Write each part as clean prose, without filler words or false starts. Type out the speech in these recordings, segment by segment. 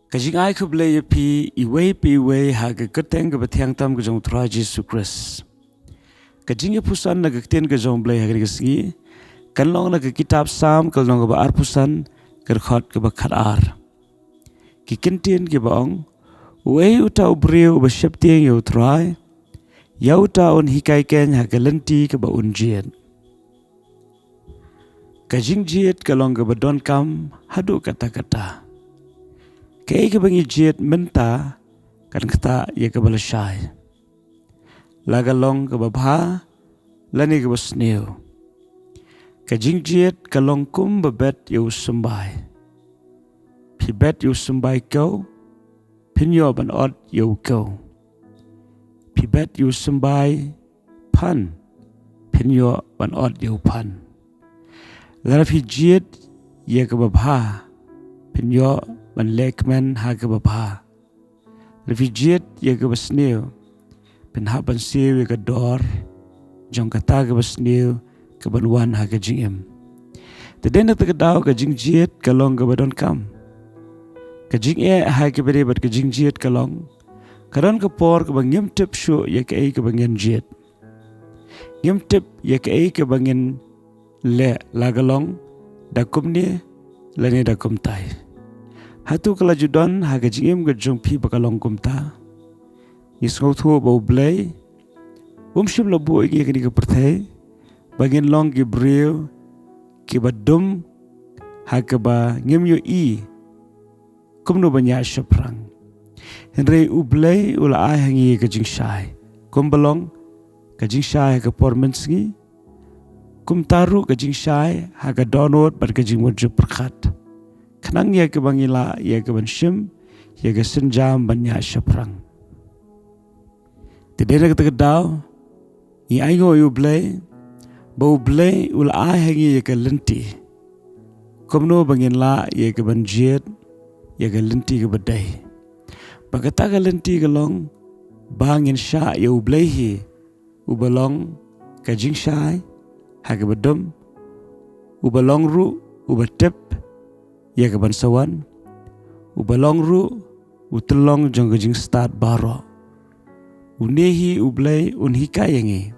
Kajing ai ku Blei pi iwe ha ke keteng ke betiang tam ke jong tra Jesus Christ. Kajing pusan na ke tien ke jong Blei ha ke sigi. Kan long na ke kitab Sam ke long ke ba ar pusan ke khot ke ba khat ar. Ki kintien ke ba ong we uta ubriu ba sheptieng yo trai. Ya uta on hikai ken ha ke lenti ke ba un jied. Kajing jied ke long ke ba don kam hadu kata-kata. Kaya ke bangi jied menta kan kata ya ke balasai. Laga long ke babha lani ke basneu. Kajing jied ke long kum babet ya usumbai. Pi bet ya usumbai kau, pinyo ban od ya kau. Pi bet ya usumbai pan, pinyo ban od ya pan. Lara pi jied ya ke babha, pinyo ban lekmen ha ke babha. Refugiat ya ke basneu, penha ban siu ya ke dor, jong kata ke basneu ke banwan ha ke jingem. Tedena te kedau ke jing jiet ke long ke badon kam. Ke jing ha ke bere bat ke jing jiet ke long. Karan ke por ke bangem tip shu ya ke ke bangen jiet. Ngem tip ya ke bangen le lagalong dakum ni lani dakum tai. Hatu kelajudan haga jingem ke jumpi bakalong kumta. Yisngau thu bau Blei. Shim labu igi kini ke perthai. Bagin long ki brio ki badum haga ba ngem yo i. Kumno banyak syaprang. Henry u Blei ula ai hangi ke jing syai. Kumbalong ke jing syai ke por menski. Kumtaru ke jing syai haga donot bar ke jing wajib perkhat. Kenang ya ke bangila ya ke banshim ya ke senjam banyak syaprang. Tidak ada kedau i aingo yu Blei bau Blei ul ai hangi ya ke lenti. Kumno bangila ya ke banjiet ya ke lenti ke badai. Bagata ke lenti ke long bangin sya ya u Blei hi ubalong ke jing syai ha ke badum ubalong ru ubatep ya ke bansawan ubalong ru utelong jong jing start baro unehi ublei un hikai yangi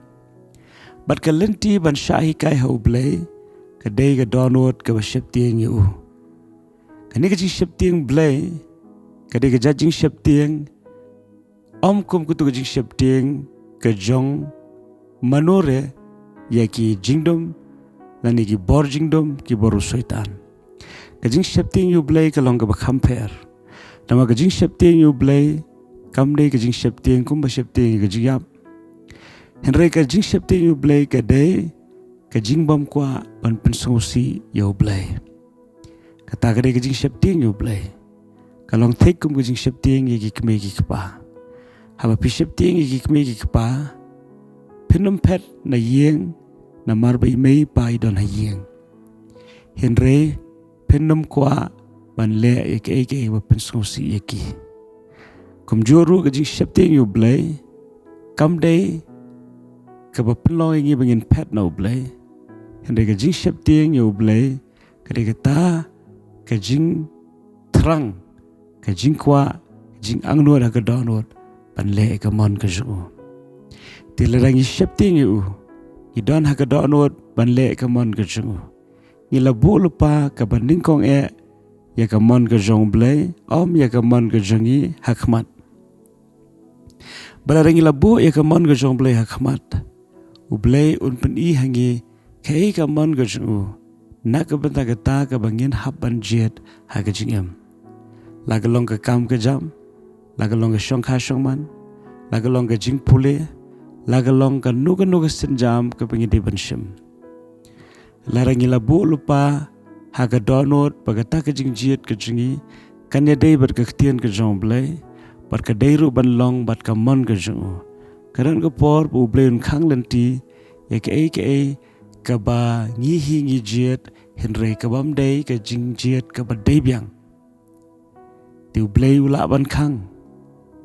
bat ke lenti ban sha hikai ha ublei ke dei ke donot ke basheptieng yu kani ke jing sheptieng Blei ke dei ke jing sheptieng om kum kutu ke jing sheptieng ke jong manore ya ki jingdom lani ki bor jingdom ki boru syaitan. Kajing sheptieng yu Blei ke long ke bakhamper. Nama kajing sheptieng yu Blei kam dei kajing sheptieng kum ba sheptieng kajing yap. Henry kajing sheptieng yu Blei ke dei kajing bam kwa ban pensosi yu Blei. Kata ke dei kajing sheptieng yu Blei. Kalong thek kum kajing sheptieng ye ki kme ki kpa. Haba pi sheptieng ye ki kme ki kpa. Pinum pet na yeng na marbai mei pai don ha yeng. Henry penum kwa ban le eke ba pensosi eki. Kum juru ke jing sheptieng yu Blei kam dei ke ba penlong ngi bangin pet no Blei. Henry ke jing sheptieng yu Blei ke de kata ke jing terang ke jing kwa jing angno da ke donot ban le ke mon ke ju. Tilarang sheptieng yu i don ha ke donot ban le ke mon ke ju. Nila bu lupa ke banding kong ya ke mon ke jong Blei om ya ke mon ke jongi hakmat. Balarang nila bu ya ke mon ke jong Blei hakmat. U Blei un pen i hangi ke mon ke jong nak ke benta ke ta ke bangin hap ban jied ha ke jingem. Lagalong ke kam ke jam, lagalong ke shong ka shong man, lagalong ke jing pule, lagalong ke nuga senjam ke bangin di banshim. Larang ila bu lupa haga donot bagata ke jing jied ke jingi kanya dei bar ke ktien ke jong Blei bar ke dei ru ban long bat ke mon ke jong karan ke por bu Blei un khang lenti ya ke ba ngi jied Henry ke bam dei ke jing jied ke ba dei biang ti Blei ula ban khang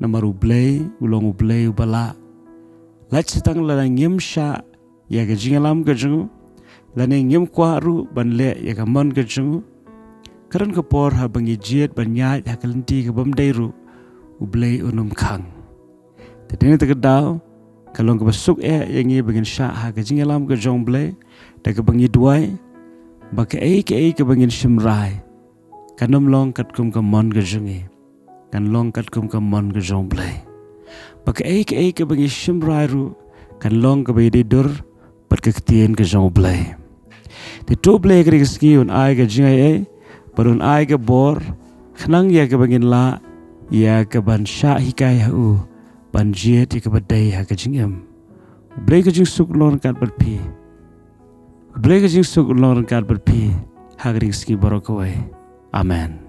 namaru Blei ulong Blei ubala lach setang larang ngim sha ya ke jingalam ke jong lani ngim kwa ru ban le ya ka mon ke jung karan ka por ha bangi jied banyai ha kalenti ka bamdairu u Blei unum khang. Tadine ta daw kalong ka basuk yang i bangin sha ha ka jingalam ka jong Blei ta ka bangi duai ba ka ka bangin shimrai kanum long kat kum ka mon ka jungi kan long kat kum ka mon ka jong Blei ba ka ka bangi shimrai ru kan long ka bai dur pat ka ktien ka jong Blei. Te to Blei ka ski un ai ka jingai parun ai ka bor khnang ya ka bangin la ya ka ban sha hikai ha u ban jied ka badai ha ka jingam Blei ka jing suk lor kat bat pi Blei ka jing suk lor kat bat pi ha ka ski borokawai. Amen.